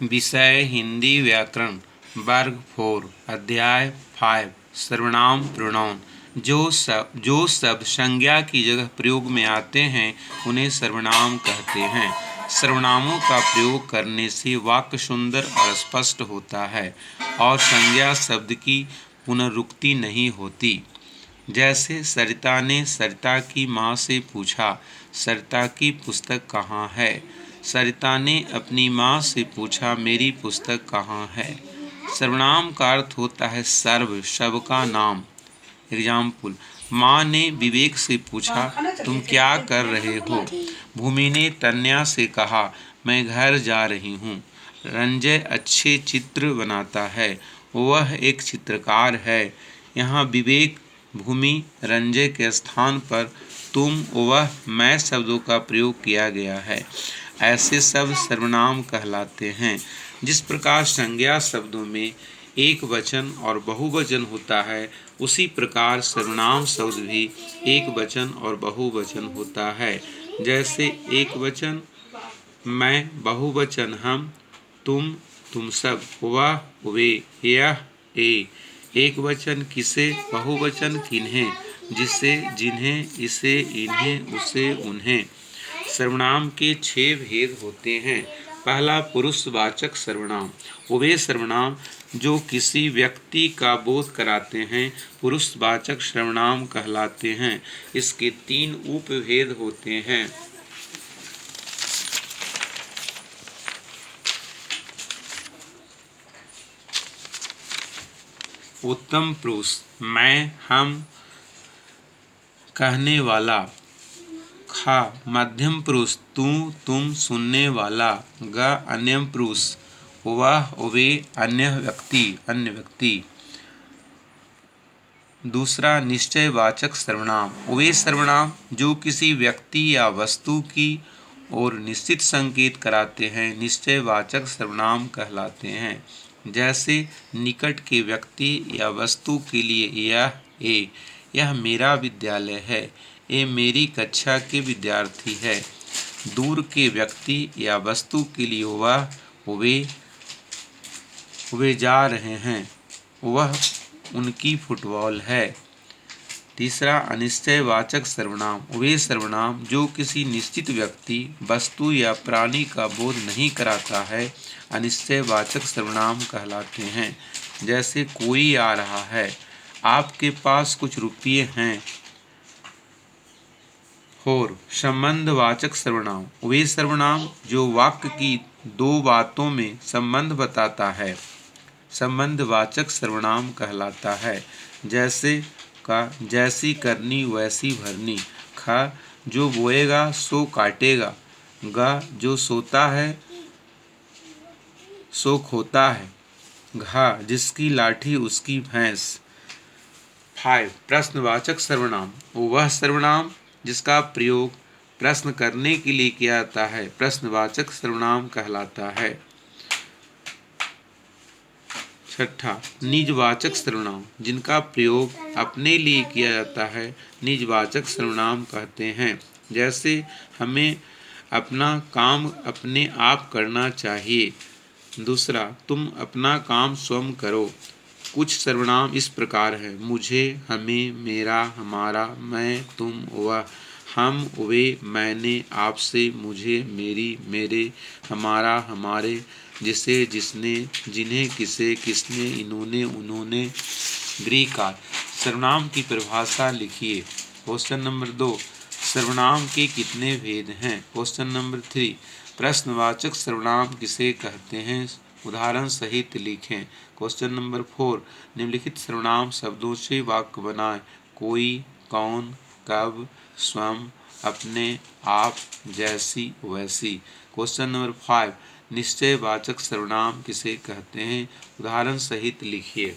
विषय हिंदी व्याकरण वर्ग 4 अध्याय 5 सर्वनाम प्रोनाउन। जो शब्द संज्ञा की जगह प्रयोग में आते हैं उन्हें सर्वनाम कहते हैं। सर्वनामों का प्रयोग करने से वाक्य सुंदर और स्पष्ट होता है और संज्ञा शब्द की पुनरुक्ति नहीं होती। जैसे सरिता ने सरिता की माँ से पूछा, सरिता की पुस्तक कहाँ है। सरिता ने अपनी माँ से पूछा, मेरी पुस्तक कहाँ है। सर्वनाम का अर्थ होता है सर्व, सब का नाम। एग्जाम्पल, माँ ने विवेक से पूछा, तुम क्या कर रहे हो। भूमि ने तन्या से कहा, मैं घर जा रही हूँ। रंजय अच्छे चित्र बनाता है, वह एक चित्रकार है। यहाँ विवेक, भूमि, रंजय के स्थान पर तुम, वह, मैं शब्दों का प्रयोग किया गया है। ऐसे शब्द सर्वनाम कहलाते हैं। जिस प्रकार संज्ञा शब्दों में एक वचन और बहुवचन होता है, उसी प्रकार सर्वनाम शब्द भी एक वचन और बहुवचन होता है। जैसे एक वचन मैं, बहुवचन हम, तुम सब, वह, वे, यह, ये। एक वचन किसे, बहुवचन किन्हें, जिसे, जिन्हें, इसे, इन्हें, उसे, उन्हें। सर्वनाम के 6 भेद होते हैं। पहला, पुरुषवाचक सर्वनाम। वे सर्वनाम जो किसी व्यक्ति का बोध कराते हैं पुरुषवाचक सर्वनाम कहलाते हैं। इसके 3 उपभेद होते हैं। उत्तम पुरुष मैं, हम, कहने वाला। खा, मध्यम पुरुष तू, तुम, सुनने वाला। ग, अन्यम पुरुष वह, वे, अन्य व्यक्ति। दूसरा, निश्चयवाचक सर्वनाम। वे सर्वनाम जो किसी व्यक्ति या वस्तु की ओर निश्चित संकेत कराते हैं निश्चयवाचक सर्वनाम कहलाते हैं। जैसे निकट के व्यक्ति या वस्तु के लिए यह मेरा विद्यालय है, ये मेरी कक्षा के विद्यार्थी है। दूर के व्यक्ति या वस्तु के लिए वह, वे जा रहे हैं, वह उनकी फुटबॉल है। तीसरा, अनिश्चयवाचक सर्वनाम। वे सर्वनाम जो किसी निश्चित व्यक्ति, वस्तु या प्राणी का बोध नहीं कराता है अनिश्चयवाचक सर्वनाम कहलाते हैं। जैसे कोई आ रहा है, आपके पास कुछ रुपये हैं। और संबंधवाचक सर्वनाम। वे सर्वनाम जो वाक्य की 2 बातों में संबंध बताता है संबंधवाचक सर्वनाम कहलाता है। जैसे का, जैसी करनी वैसी भरनी। ख, जो बोएगा सो काटेगा। ग, जो सोता है सो खोता है। घा, जिसकी लाठी उसकी भैंस। 5, प्रश्नवाचक सर्वनाम। वह सर्वनाम जिसका प्रयोग प्रश्न करने के लिए किया जाता है प्रश्नवाचक सर्वनाम कहलाता है। 6, निजवाचक सर्वनाम। जिनका प्रयोग अपने लिए किया जाता है निजवाचक सर्वनाम कहते हैं। जैसे हमें अपना काम अपने आप करना चाहिए। दूसरा, तुम अपना काम स्वयं करो। कुछ सर्वनाम इस प्रकार है, मुझे, हमें, मेरा, हमारा, मैं, तुम, वह, हम, वे, मैंने, आपसे, मुझे, मेरी, मेरे, हमारा, हमारे, जिसे, जिसने, जिन्हें, किसे, किसने, इन्होंने, उन्होंने। गृहकाल। सर्वनाम की परिभाषा लिखिए। क्वेश्चन नंबर 2, सर्वनाम के कितने भेद हैं। क्वेश्चन नंबर 3, प्रश्नवाचक सर्वनाम किसे कहते हैं, उदाहरण सहित लिखें। क्वेश्चन नंबर 4, निम्नलिखित सर्वनाम शब्दों से वाक्य बनाएं। कोई, कौन, कब, स्वयं, अपने, आप, जैसी, वैसी। क्वेश्चन नंबर 5, निश्चयवाचक सर्वनाम किसे कहते हैं, उदाहरण सहित लिखिए।